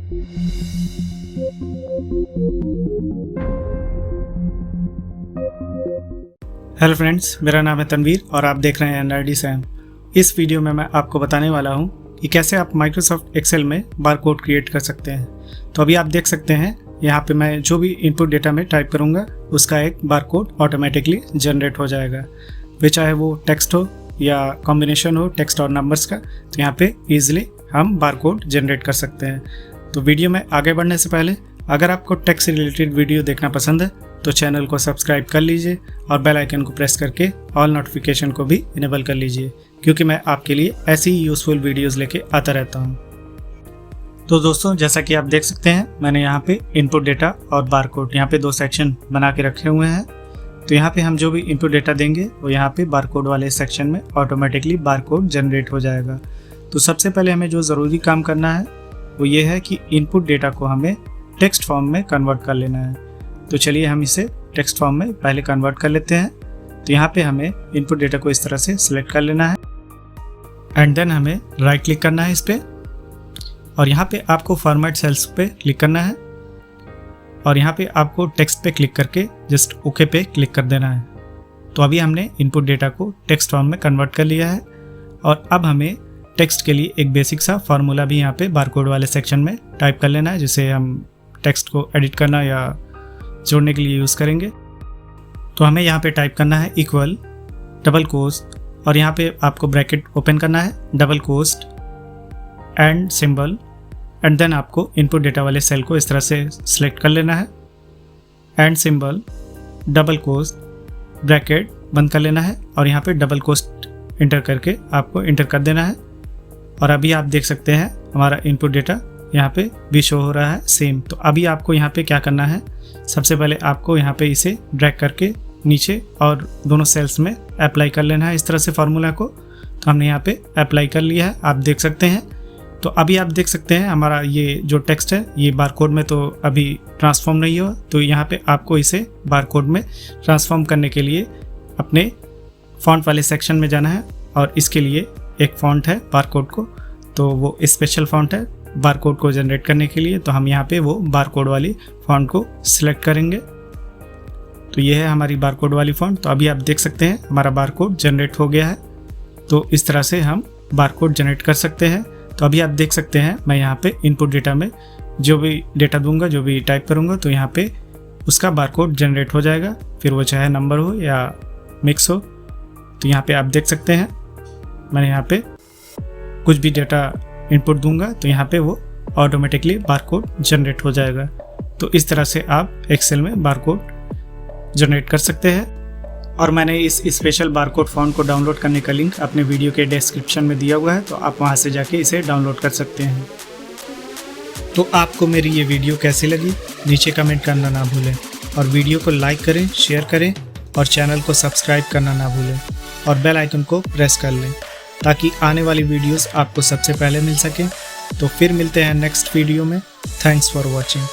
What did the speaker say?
Hello friends, मेरा नाम है तनवीर और आप देख रहे हैं NRD सैम। इस वीडियो में मैं आपको बताने वाला हूं कि कैसे आप माइक्रोसॉफ्ट एक्सेल में बारकोड क्रिएट कर सकते हैं। तो अभी आप देख सकते हैं यहाँ पे मैं जो भी इनपुट डेटा में टाइप करूँगा उसका एक बारकोड ऑटोमेटिकली जनरेट हो जाएगा, वे चाहे वो टेक्स्ट हो या कॉम्बिनेशन हो टेक्स्ट और नंबर्स का। तो यहाँ पे ईजिली हम बारकोड जनरेट कर सकते हैं। तो वीडियो में आगे बढ़ने से पहले अगर आपको टेक्स्ट से रिलेटेड वीडियो देखना पसंद है तो चैनल को सब्सक्राइब कर लीजिए और बेल आइकन को प्रेस करके ऑल नोटिफिकेशन को भी इनेबल कर लीजिए, क्योंकि मैं आपके लिए ऐसी ही यूज़फुल वीडियोस लेके आता रहता हूँ। तो दोस्तों, जैसा कि आप देख सकते हैं मैंने यहाँ पे इनपुट डेटा और बारकोड यहाँ पे दो सेक्शन बना के रखे हुए हैं। तो यहाँ पे हम जो भी इनपुट डेटा देंगे वो यहाँ पे बारकोड वाले सेक्शन में ऑटोमेटिकली बारकोड जनरेट हो जाएगा। तो सबसे पहले हमें जो ज़रूरी काम करना है वो ये है कि इनपुट डेटा को हमें टेक्स्ट फॉर्म में कन्वर्ट कर लेना है। तो चलिए हम इसे टेक्स्ट फॉर्म में पहले कन्वर्ट कर लेते हैं। तो यहाँ पे हमें इनपुट डेटा को इस तरह से सिलेक्ट कर लेना है एंड देन हमें राइट क्लिक करना है इस पर, और यहाँ पे आपको फॉर्मेट सेल्स पे क्लिक करना है और यहाँ पे आपको टेक्स्ट पे क्लिक करके जस्ट ओके पे क्लिक कर देना है। तो अभी हमने इनपुट डेटा को टेक्स्ट फॉर्म में कन्वर्ट कर लिया है और अब हमें टेक्स्ट के लिए एक बेसिक सा फार्मूला भी यहाँ पे बारकोड वाले सेक्शन में टाइप कर लेना है, जिसे हम टेक्स्ट को एडिट करना या जोड़ने के लिए यूज़ करेंगे। तो हमें यहाँ पे टाइप करना है इक्वल डबल कोस्ट और यहाँ पे आपको ब्रैकेट ओपन करना है, double quote and symbol and then आपको इनपुट डेटा वाले सेल को इस तरह से सिलेक्ट कर लेना है and symbol double quote bracket बंद कर लेना है और यहाँ पे डबल कोस्ट इंटर करके आपको इंटर कर देना है। और अभी आप देख सकते हैं हमारा इनपुट डेटा यहाँ पे भी शो हो रहा है सेम। तो अभी आपको यहाँ पे क्या करना है, सबसे पहले आपको यहाँ पे इसे ड्रैग करके नीचे और दोनों सेल्स में अप्लाई कर लेना है इस तरह से फार्मूला को। तो हमने यहाँ पे अप्लाई कर लिया है, आप देख सकते हैं। तो अभी आप देख सकते हैं हमारा ये जो टेक्स्ट है ये बारकोड में तो अभी ट्रांसफॉर्म नहीं हुआ। तो यहाँ पे आपको इसे बारकोड में ट्रांसफॉर्म करने के लिए अपने फॉन्ट वाले सेक्शन में जाना है और इसके लिए एक फॉन्ट है बारकोड को, तो वो स्पेशल फॉन्ट है बारकोड को जनरेट करने के लिए। तो हम यहाँ पे वो बारकोड वाली फॉन्ट को सिलेक्ट करेंगे। तो ये है हमारी बारकोड वाली फॉन्ट। तो अभी आप देख सकते हैं हमारा बारकोड जनरेट हो गया है। तो इस तरह से हम बारकोड जनरेट कर सकते हैं। तो अभी आप देख सकते हैं मैं यहाँ पे इनपुट डेटा में जो भी डेटा दूंगा, जो भी टाइप करूँगा, तो यहाँ पे उसका बारकोड जनरेट हो जाएगा, फिर वो चाहे नंबर हो या मिक्स हो। तो यहाँ पे आप देख सकते हैं मैंने यहाँ पे कुछ भी डेटा इनपुट दूंगा तो यहाँ पे वो ऑटोमेटिकली बारकोड जनरेट हो जाएगा। तो इस तरह से आप एक्सेल में बारकोड जनरेट कर सकते हैं। और मैंने इस स्पेशल बारकोड फॉन्ट को डाउनलोड करने का लिंक अपने वीडियो के डिस्क्रिप्शन में दिया हुआ है, तो आप वहाँ से जाके इसे डाउनलोड कर सकते हैं। तो आपको मेरी ये वीडियो कैसी लगी नीचे कमेंट करना ना भूलें और वीडियो को लाइक करें, शेयर करें और चैनल को सब्सक्राइब करना ना भूलें और बेल आइकन को प्रेस कर लें ताकि आने वाली वीडियोस आपको सबसे पहले मिल सके। तो फिर मिलते हैं नेक्स्ट वीडियो में। Thanks for watching.